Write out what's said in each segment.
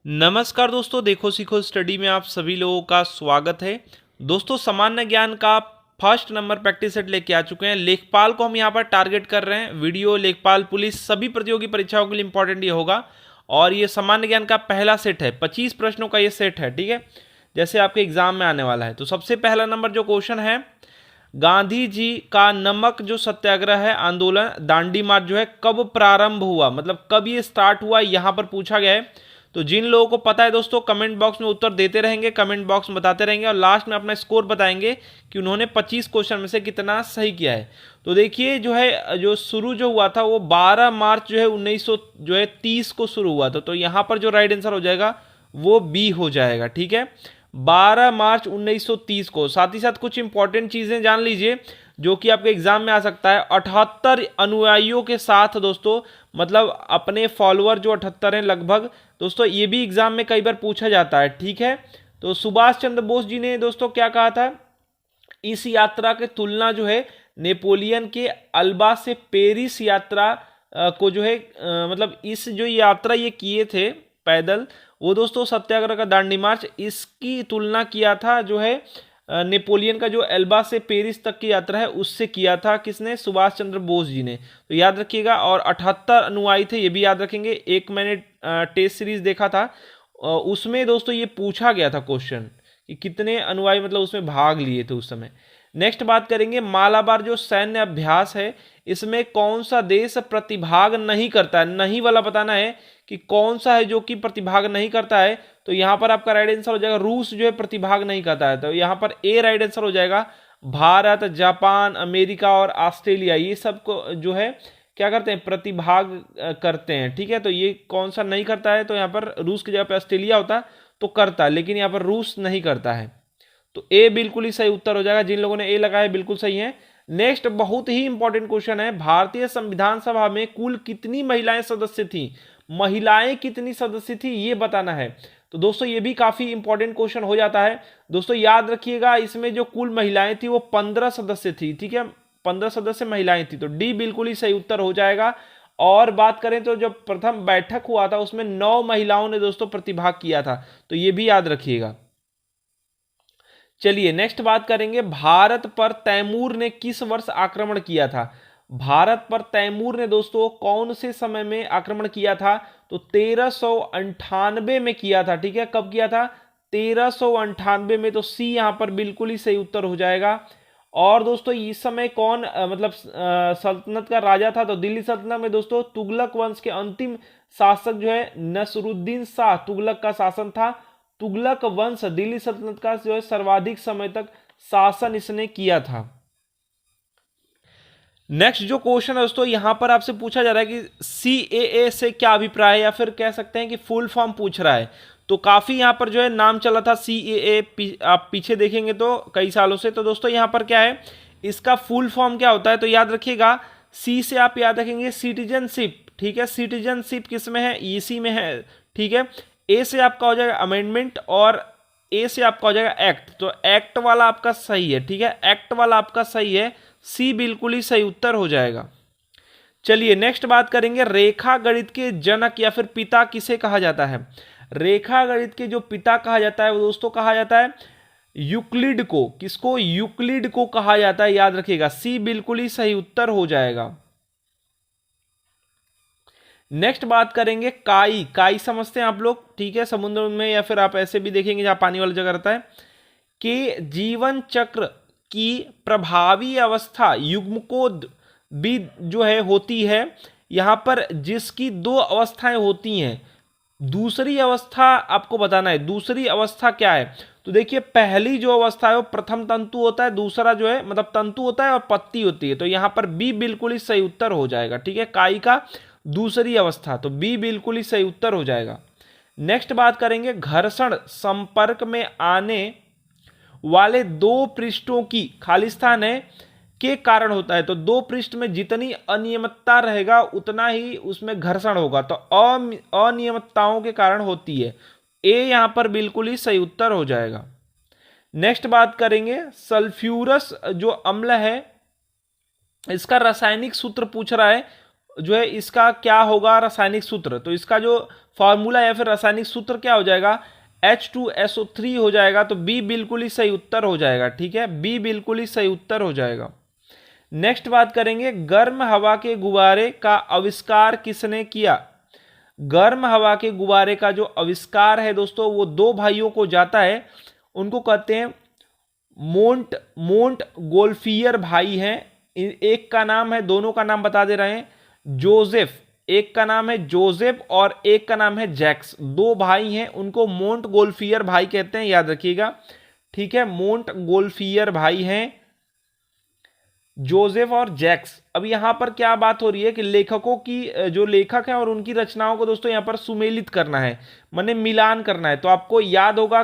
नमस्कार दोस्तों, देखो सीखो स्टडी में आप सभी लोगों का स्वागत है। दोस्तों, सामान्य ज्ञान का फर्स्ट नंबर प्रैक्टिस सेट लेके आ चुके हैं। लेखपाल को हम यहाँ पर टारगेट कर रहे हैं। वीडियो, लेखपाल, पुलिस सभी प्रतियोगी परीक्षाओं के लिए इंपॉर्टेंट ये होगा। और ये सामान्य ज्ञान का पहला सेट है, 25 प्रश्नों का ये सेट है। ठीक है, जैसे आपके एग्जाम में आने वाला है। तो सबसे पहला नंबर जो क्वेश्चन है, गांधी जी का नमक जो सत्याग्रह है आंदोलन, दांडी मार्च जो है, कब प्रारंभ हुआ, मतलब कब ये स्टार्ट हुआ, यहां पर पूछा गया है। तो जिन लोगों को पता है दोस्तों, कमेंट बॉक्स में उत्तर देते रहेंगे, कमेंट बॉक्स में बताते रहेंगे और लास्ट में अपना स्कोर बताएंगे कि उन्होंने 25 क्वेश्चन में से कितना सही किया है। तो देखिए, जो है जो शुरू जो हुआ था वो 12 मार्च जो है 1930 को शुरू हुआ था। तो यहाँ पर जो राइट आंसर हो जाएगा वो बी हो जाएगा। ठीक है, 12 मार्च 1930 को। साथ ही साथ कुछ इंपॉर्टेंट चीजें जान लीजिए जो कि आपके एग्जाम में आ सकता है। 78 अनुयायियों के साथ दोस्तों, मतलब अपने फॉलोअर जो 78 हैं लगभग दोस्तों, ये भी एग्जाम में कई बार पूछा जाता है। ठीक है, तो सुभाष चंद्र बोस जी ने दोस्तों क्या कहा था, इस यात्रा की तुलना जो है नेपोलियन के अल्बा से पेरिस यात्रा को जो है मतलब इस जो यात्रा ये किए थे पैदल, वो दोस्तों सत्याग्रह का दांडी मार्च, इसकी तुलना किया था जो है नेपोलियन का जो एल्बा से पेरिस तक की यात्रा है उससे किया था। किसने? सुभाष चंद्र बोस जी ने। तो याद रखिएगा। और 78 अनुयायी थे, ये भी याद रखेंगे। एक मैंने टेस्ट सीरीज देखा था, उसमें दोस्तों ये पूछा गया था क्वेश्चन कि कितने अनुयायी मतलब उसमें भाग लिए थे उस समय। नेक्स्ट बात करेंगे, मालाबार जो सैन्य अभ्यास है, इसमें कौन सा देश प्रतिभाग नहीं करता है। नहीं वाला बताना है कि कौन सा है जो कि प्रतिभाग नहीं करता है। तो यहां पर आपका राइट आंसर हो जाएगा रूस जो है प्रतिभाग नहीं करता है। तो यहां पर ए राइट आंसर हो जाएगा। भारत, जापान, अमेरिका और ऑस्ट्रेलिया ये सब को जो है क्या करते हैं, प्रतिभाग करते हैं। ठीक है, तो ये कौन सा नहीं करता है, तो यहाँ पर रूस की जगह पे ऑस्ट्रेलिया होता तो करता है, लेकिन यहाँ पर रूस नहीं करता है। तो ए बिल्कुल ही सही उत्तर हो जाएगा। जिन लोगों ने ए लगाया बिल्कुल सही है। नेक्स्ट बहुत ही इंपॉर्टेंट क्वेश्चन है, भारतीय संविधान सभा में कुल कितनी महिलाएं सदस्य थी। महिलाएं कितनी सदस्य थी ये बताना है। तो दोस्तों ये भी काफी इंपॉर्टेंट क्वेश्चन हो जाता है। दोस्तों याद रखिएगा, इसमें जो कुल महिलाएं थी वो 15 सदस्य थी। ठीक है, 15 सदस्य महिलाएं थी। तो डी बिल्कुल ही सही उत्तर हो जाएगा। और बात करें तो जब प्रथम बैठक हुआ था उसमें 9 महिलाओं ने दोस्तों प्रतिभाग किया था। तो ये भी याद रखिएगा। चलिए नेक्स्ट बात करेंगे, भारत पर तैमूर ने किस वर्ष आक्रमण किया था। भारत पर तैमूर ने दोस्तों कौन से समय में आक्रमण किया था, तो 1398 में किया था। ठीक है, कब किया था? 1398 में। तो सी यहां पर बिल्कुल ही सही उत्तर हो जाएगा। और दोस्तों इस समय कौन मतलब सल्तनत का राजा था, तो दिल्ली सल्तनत में दोस्तों तुगलक वंश के अंतिम शासक जो है नसरुद्दीन शाह तुगलक का शासन था। तुगलक वंश दिल्ली सल्तनत का जो है सर्वाधिक समय तक शासन इसने किया था। नेक्स्ट जो क्वेश्चन है दोस्तों, यहां पर आपसे पूछा जा रहा है कि सीएए से क्या अभिप्राय है, या फिर कह सकते हैं कि फुल फॉर्म पूछ रहा है। तो काफी यहां पर जो है नाम चला था सीएए, आप पीछे देखेंगे तो कई सालों से। तो दोस्तों यहां पर क्या है, इसका फुल फॉर्म क्या होता है, तो याद रखिएगा। सी से आप याद रखेंगे सिटीजनशिप। ठीक है, सिटीजनशिप किस में है, इसी में है। ठीक है, ए से आपका हो जाएगा अमेंडमेंट और ए से आपका हो जाएगा एक्ट। तो एक्ट वाला आपका सही है। ठीक है, एक्ट वाला आपका सही है। सी बिल्कुल ही सही उत्तर हो जाएगा। चलिए नेक्स्ट बात करेंगे, रेखा गणित के जनक या फिर पिता किसे कहा जाता है। रेखा गणित के जो पिता कहा जाता है वो दोस्तों कहा जाता है यूक्लिड को। किसको? यूक्लिड को कहा जाता है, याद रखिएगा। सी बिल्कुल ही सही उत्तर हो जाएगा। नेक्स्ट बात करेंगे, काई। काई समझते हैं आप लोग। ठीक है, समुद्र में या फिर आप ऐसे भी देखेंगे जहां पानी वाली जगह रहता है, कि जीवन चक्र की प्रभावी अवस्था युग्मकोद भी जो है होती है। यहां पर जिसकी 2 अवस्थाएं होती हैं, दूसरी अवस्था आपको बताना है। दूसरी अवस्था क्या है, तो देखिए पहली जो अवस्था है वो प्रथम तंतु होता है, दूसरा जो है मतलब तंतु होता है और पत्ती होती है। तो यहां पर बी बिल्कुल ही सही उत्तर हो जाएगा। ठीक है, काई का दूसरी अवस्था, तो बी बिल्कुल ही सही उत्तर हो जाएगा। नेक्स्ट बात करेंगे, घर्षण संपर्क में आने वाले 2 पृष्ठों की खालिस्तान है के कारण होता है। तो 2 पृष्ठ में जितनी अनियमितता रहेगा उतना ही उसमें घर्षण होगा। तो अनियमितताओं के कारण होती है। ए यहां पर बिल्कुल ही सही उत्तर हो जाएगा। नेक्स्ट बात करेंगे, सल्फ्यूरस जो अम्ल है इसका रासायनिक सूत्र पूछ रहा है। जो है इसका क्या होगा रासायनिक सूत्र, तो इसका जो फॉर्मूला या फिर रासायनिक सूत्र क्या हो जाएगा, H2SO3 हो जाएगा। तो बी बिल्कुल ही सही उत्तर हो जाएगा। ठीक है, बी बिल्कुल ही सही उत्तर हो जाएगा। नेक्स्ट बात करेंगे, गर्म हवा के गुब्बारे का आविष्कार किसने किया। गर्म हवा के गुब्बारे का जो आविष्कार है दोस्तों वो दो भाइयों को जाता है, उनको कहते हैं मोंट मोंट गोल्फियर भाई हैं। एक का नाम है, दोनों का नाम बता दे रहे हैं, जोसेफ, एक का नाम है जोसेफ और एक का नाम है जैक्स। दो भाई हैं, उनको मोंट गोल्फियर भाई कहते हैं, याद रखिएगा। ठीक है, मोंट गोल्फियर भाई हैं जोसेफ और जैक्स। अब यहां पर क्या बात हो रही है कि लेखकों की, जो लेखक हैं और उनकी रचनाओं को दोस्तों यहां पर सुमेलित करना है, माने मिलान करना है। तो आपको याद होगा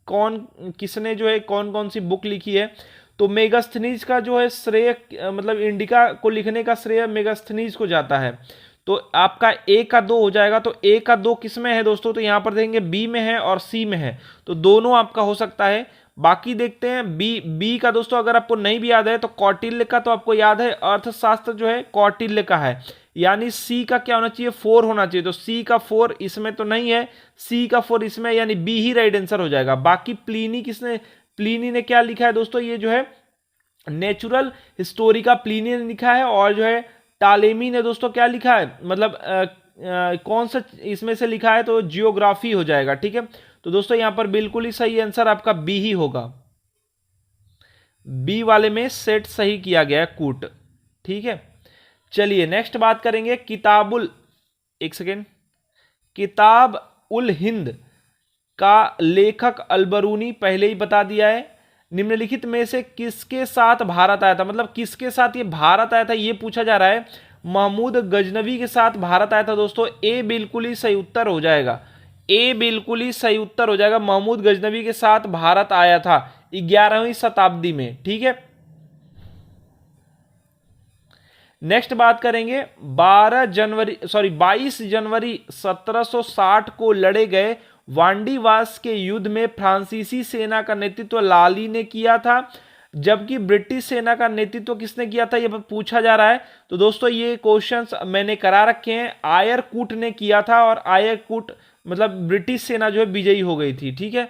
कौन किसने जो है कौन कौन सी बुक लिखी है। तो मेगास्थनीज का जो है श्रेय, मतलब इंडिका को लिखने का श्रेय मेगास्थनीज को जाता है। तो आपका ए का 2 हो जाएगा। तो ए का 2 किस में है दोस्तों, तो यहां पर देखेंगे बी में है और सी में है, तो दोनों आपका हो सकता है। बाकी देखते हैं बी का दोस्तों, अगर आपको नहीं भी याद है तो कौटिल्य का तो आपको याद है, अर्थशास्त्र जो है कौटिल्य का है, यानी सी का क्या होना चाहिए, 4 होना चाहिए। तो सी का 4 इसमें तो नहीं है, सी का 4 इसमें, यानी बी ही राइट आंसर हो जाएगा। बाकी प्लीनी ने क्या लिखा है दोस्तों, ये जो है नेचुरल हिस्टोरी का प्लीनी ने लिखा है, और जो है टालेमी ने दोस्तों क्या लिखा है, मतलब कौन सा इसमें से लिखा है, तो जियोग्राफी हो जाएगा। ठीक है, तो दोस्तों यहां पर बिल्कुल ही सही आंसर आपका बी ही होगा। बी वाले में सेट सही किया गया है, कूट। ठीक है, चलिए नेक्स्ट बात करेंगे, एक सेकेंड, किताब उल हिंद का लेखक अलबरूनी पहले ही बता दिया है। निम्नलिखित में से किसके साथ भारत आया था, मतलब किसके साथ ये भारत आया था ये पूछा जा रहा है। महमूद गजनवी के साथ भारत आया था दोस्तों। ए बिल्कुल ही सही उत्तर हो जाएगा, ए बिल्कुल ही सही उत्तर हो जाएगा। महमूद गजनवी के साथ भारत आया था 11वीं शताब्दी में। ठीक है, नेक्स्ट बात करेंगे, 22 जनवरी 1760 को लड़े गए वांडीवास के युद्ध में फ्रांसीसी सेना का नेतृत्व लाली ने किया था, जबकि ब्रिटिश सेना का नेतृत्व किसने किया था, यह पूछा जा रहा है। तो दोस्तों ये क्वेश्चंस मैंने करा रखे हैं, आयर कूट ने किया था, और आयर कूट मतलब ब्रिटिश सेना जो है विजयी हो गई थी। ठीक है,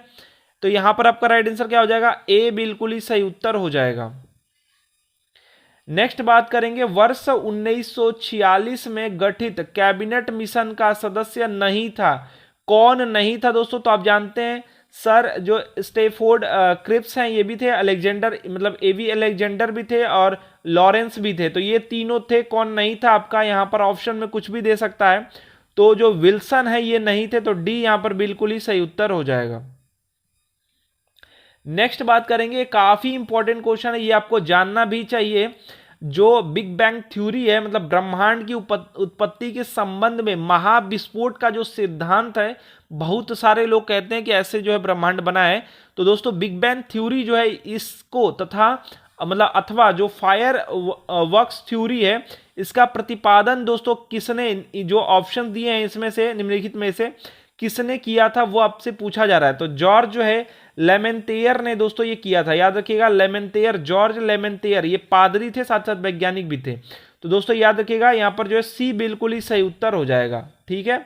तो यहां पर आपका राइट आंसर क्या हो जाएगा, ए बिल्कुल ही सही उत्तर हो जाएगा। नेक्स्ट बात करेंगे, वर्ष 1946 में गठित कैबिनेट मिशन का सदस्य नहीं था, कौन नहीं था दोस्तों, तो आप जानते हैं सर जो स्टेफोर्ड क्रिप्स हैं ये भी थे, अलेक्जेंडर मतलब एवी अलेक्जेंडर भी थे, और लॉरेंस भी थे। तो ये तीनों थे, कौन नहीं था आपका, यहां पर ऑप्शन में कुछ भी दे सकता है। तो जो विल्सन है ये नहीं थे, तो डी यहां पर बिल्कुल ही सही उत्तर हो जाएगा। नेक्स्ट बात करेंगे, काफी इंपॉर्टेंट क्वेश्चन है, ये आपको जानना भी चाहिए। जो बिग बैंग थ्योरी है, मतलब ब्रह्मांड की उत्पत्ति के संबंध में महाविस्फोट का जो सिद्धांत है, बहुत सारे लोग कहते हैं कि ऐसे जो है ब्रह्मांड बना है। तो दोस्तों बिग बैंग थ्योरी जो है इसको तथा मतलब अथवा जो फायर वर्क्स थ्योरी है इसका प्रतिपादन दोस्तों किसने, जो ऑप्शन दिए हैं इसमें से निम्नलिखित में से किसने किया था वो आपसे पूछा जा रहा है। तो जॉर्ज जो है लेमेंटेयर ने दोस्तों ये किया था, याद रखिएगा, लेमेंटेयर, जॉर्ज लेमेंटेयर, ये पादरी थे साथ साथ वैज्ञानिक भी थे। तो दोस्तों याद रखिएगा यहां पर जो है सी बिल्कुल ही सही उत्तर हो जाएगा। ठीक है,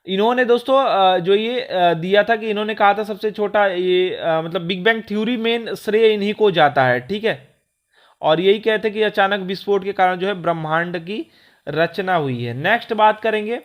इन्होंने दोस्तों जो ये दिया था कि इन्होंने कहा था सबसे छोटा ये मतलब बिग बैंग थ्योरी में श्रेय इन्हीं को जाता है। ठीक है, और यही कहते कि अचानक विस्फोट के कारण जो है ब्रह्मांड की रचना हुई है। नेक्स्ट बात करेंगे,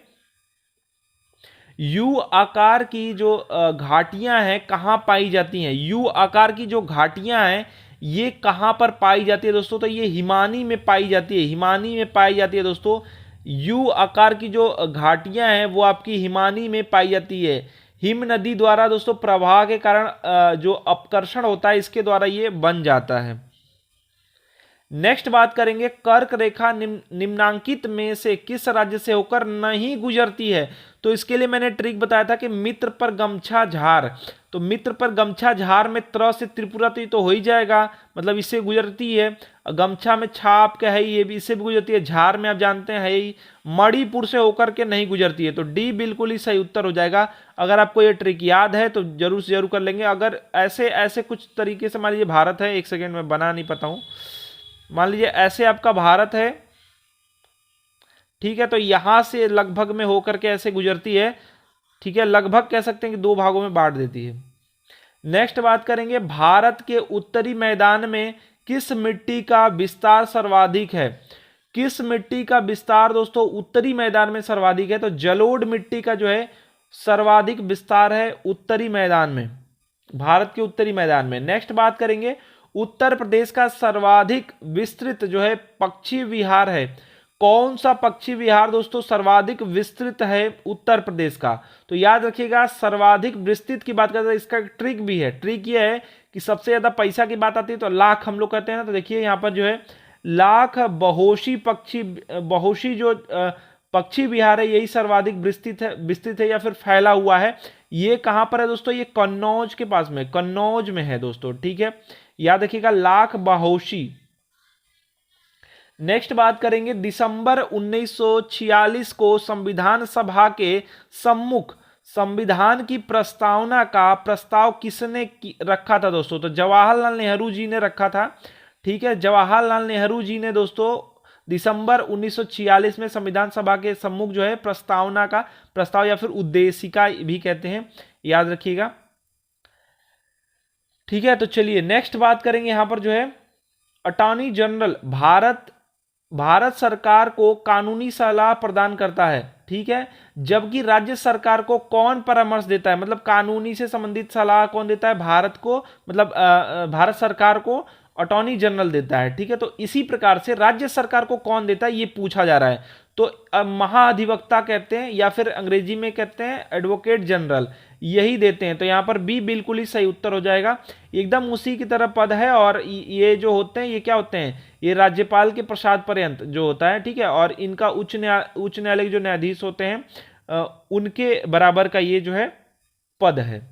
यू आकार की जो घाटियां हैं कहां पाई जाती हैं, यू आकार की जो घाटियां हैं ये कहां पर पाई जाती है दोस्तों, तो ये हिमानी में पाई जाती है, हिमानी में पाई जाती है दोस्तों। यू आकार की जो घाटियां हैं वो आपकी हिमानी में पाई जाती है। हिम नदी द्वारा दोस्तों प्रवाह के कारण जो अपकर्षण होता है इसके द्वारा ये बन जाता है। नेक्स्ट बात करेंगे, कर्क रेखा निम्नांकित में से किस राज्य से होकर नहीं गुजरती है। तो इसके लिए मैंने ट्रिक बताया था कि मित्र पर गमछा झार, तो मित्र पर गमछा झार में त्र से त्रिपुरा तो हो ही जाएगा, मतलब इससे गुजरती है। गमछा में छाप का है, ये भी इससे भी गुजरती है। झार में आप जानते हैं ही मणिपुर से होकर के नहीं गुजरती है, तो डी बिल्कुल ही सही उत्तर हो जाएगा। अगर आपको ये ट्रिक याद है तो जरूर से जरूर कर लेंगे। अगर ऐसे ऐसे कुछ तरीके से मान लीजिए भारत है, एक सेकेंड में बना नहीं पाता हूँ, मान लीजिए ऐसे आपका भारत है, ठीक है, तो यहां से लगभग में होकर के ऐसे गुजरती है, ठीक है, लगभग कह सकते हैं कि 2 भागों में बांट देती है। नेक्स्ट बात करेंगे, भारत के उत्तरी मैदान में किस मिट्टी का विस्तार सर्वाधिक है? किस मिट्टी का विस्तार दोस्तों उत्तरी मैदान में सर्वाधिक है? तो जलोढ़ मिट्टी का जो है सर्वाधिक विस्तार है उत्तरी मैदान में, भारत के उत्तरी मैदान में। नेक्स्ट बात करेंगे, उत्तर प्रदेश का सर्वाधिक विस्तृत जो है पक्षी विहार है। कौन सा पक्षी विहार दोस्तों सर्वाधिक विस्तृत है उत्तर प्रदेश का? तो याद रखिएगा, सर्वाधिक विस्तृत की बात करते हैं, इसका ट्रिक भी है। ट्रिक ये है कि सबसे ज्यादा पैसा की बात आती है तो लाख हम लोग कहते हैं ना, तो देखिए यहाँ पर जो है लाख बहुशी जो पक्षी विहार है यही सर्वाधिक विस्तृत है या फिर फैला हुआ है। ये कहां पर है दोस्तों? ये कन्नौज के पास में, कन्नौज में है दोस्तों, ठीक है, याद रखिएगा लाख बहुशी। नेक्स्ट बात करेंगे, दिसंबर 1946 को संविधान सभा के सम्मुख संविधान की प्रस्तावना का प्रस्ताव किसने रखा था दोस्तों? तो जवाहरलाल नेहरू जी ने रखा था, ठीक है, जवाहरलाल नेहरू जी ने दोस्तों दिसंबर 1946 में संविधान सभा के सम्मुख जो है प्रस्तावना का प्रस्ताव या फिर उद्देशिका भी कहते हैं, याद रखिएगा, ठीक है। तो चलिए नेक्स्ट बात करेंगे, यहां पर जो है अटॉर्नी जनरल भारत सरकार को कानूनी सलाह प्रदान करता है, ठीक है, जबकि राज्य सरकार को कौन परामर्श देता है? मतलब कानूनी से संबंधित सलाह कौन देता है? भारत को, मतलब भारत सरकार को अटॉर्नी जनरल देता है, ठीक है। तो इसी प्रकार से राज्य सरकार को कौन देता है ये पूछा जा रहा है। तो महाधिवक्ता कहते हैं या फिर अंग्रेजी में कहते हैं एडवोकेट जनरल, यही देते हैं। तो यहां पर बी बिल्कुल ही सही उत्तर हो जाएगा, एकदम उसी की तरह पद है। और ये जो होते हैं ये क्या होते हैं? ये राज्यपाल के प्रसाद पर्यंत जो होता है, ठीक है, और इनका उच्च न्यायालय के जो न्यायाधीश होते हैं उनके बराबर का ये जो है पद है,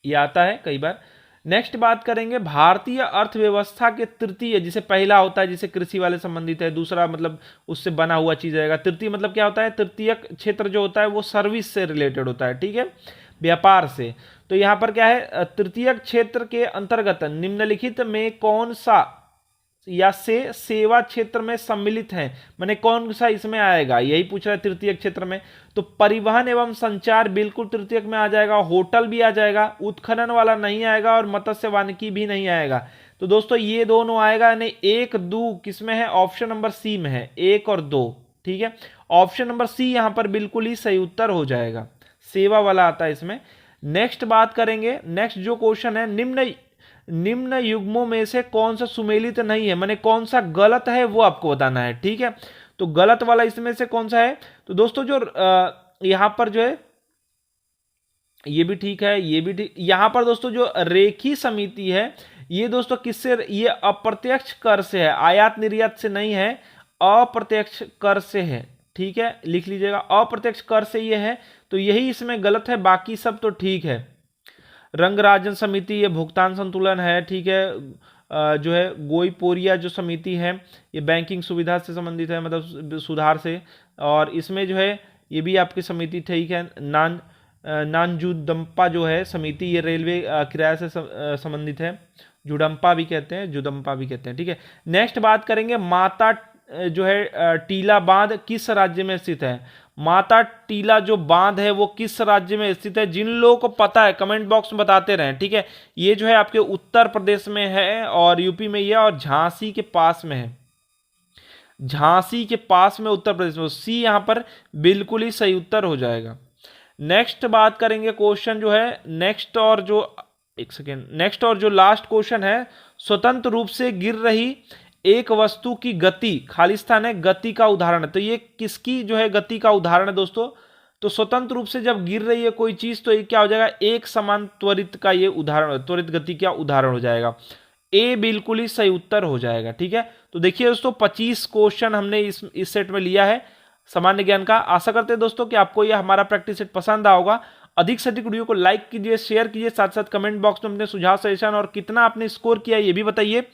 ये आता है कई बार। नेक्स्ट बात करेंगे, भारतीय अर्थव्यवस्था के तृतीय, जिसे पहला होता है जिसे कृषि वाले संबंधित है, दूसरा मतलब उससे बना हुआ चीज रहेगा, तृतीय मतलब क्या होता है? तृतीय क्षेत्र जो होता है वो सर्विस से रिलेटेड होता है, ठीक है, व्यापार से। तो यहां पर क्या है, तृतीय क्षेत्र के अंतर्गत निम्नलिखित में कौन सा या से सेवा क्षेत्र में सम्मिलित है, माने कौन सा इसमें आएगा, यही पूछ रहा है तृतीय क्षेत्र में। तो परिवहन एवं संचार बिल्कुल तृतीयक में आ जाएगा, होटल भी आ जाएगा, उत्खनन वाला नहीं आएगा और मत्स्य वानिकी भी नहीं आएगा। तो दोस्तों ये दोनों आएगा, यानी 1, 2 किसमें है? ऑप्शन नंबर सी में है, 1 और 2, ठीक है, ऑप्शन नंबर सी यहां पर बिल्कुल ही सही उत्तर हो जाएगा, सेवा वाला आता है इसमें। नेक्स्ट बात करेंगे, नेक्स्ट जो क्वेश्चन है, निम्न युग्मों में से कौन सा सुमेलित नहीं है, माने कौन सा गलत है वो आपको बताना है, ठीक है। तो गलत वाला इसमें से कौन सा है? तो दोस्तों जो यहां पर जो है ये भी ठीक है, ये भी ठीक। यहां पर दोस्तों जो रेखी समिति है ये दोस्तों किससे? ये अप्रत्यक्ष कर से है, आयात निर्यात से नहीं है, अप्रत्यक्ष कर से है, ठीक है, लिख लीजिएगा, अप्रत्यक्ष कर से ये है। तो यही इसमें गलत है, बाकी सब तो ठीक है। रंगराजन समिति ये भुगतान संतुलन है, ठीक है। जो है गोईपोरिया जो समिति है ये बैंकिंग सुविधा से संबंधित है, मतलब सुधार से। और इसमें जो है ये भी आपकी समिति ठीक है। नानजुदम्पा जो है समिति ये रेलवे किराया से संबंधित है, जुडम्पा भी कहते हैं, जुदम्पा भी कहते हैं, ठीक है। नेक्स्ट बात करेंगे, माता जो है टीला बांध किस राज्य में स्थित है? माता टीला जो बांध है वो किस राज्य में स्थित है? जिन लोगों को पता है कमेंट बॉक्स में बताते रहें, ठीक है। ये जो है आपके उत्तर प्रदेश में है और यूपी में ये, और झांसी के पास में है, झांसी के पास में उत्तर प्रदेश में। सी यहां पर बिल्कुल ही सही उत्तर हो जाएगा। नेक्स्ट बात करेंगे क्वेश्चन जो है नेक्स्ट और जो लास्ट क्वेश्चन है, स्वतंत्र रूप से गिर रही एक वस्तु की गति, खालिस्तान है, गति का उदाहरण है। तो ये किसकी जो है गति का उदाहरण है दोस्तों? तो स्वतंत्र रूप से जब गिर रही है कोई चीज तो ये क्या हो जाएगा? एक समान त्वरित का ये उदाहरण, त्वरित गति का उदाहरण हो जाएगा। ए बिल्कुल ही सही उत्तर हो जाएगा, ठीक है। तो देखिए दोस्तों 25 क्वेश्चन हमने इस सेट में लिया है सामान्य ज्ञान का। आशा करते हैं दोस्तों कि आपको यह हमारा प्रैक्टिस सेट पसंद आया होगा। अधिक से अधिक वीडियो को लाइक कीजिए, शेयर कीजिए, साथ साथ कमेंट बॉक्स में अपने सुझाव सजेशन और कितना आपने स्कोर किया ये भी बताइए।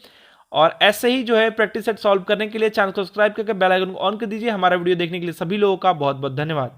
और ऐसे ही जो है प्रैक्टिस सेट सॉल्व करने के लिए चैनल को सब्सक्राइब करके बेल आइकन को ऑन कर दीजिए। हमारा वीडियो देखने के लिए सभी लोगों का बहुत बहुत धन्यवाद।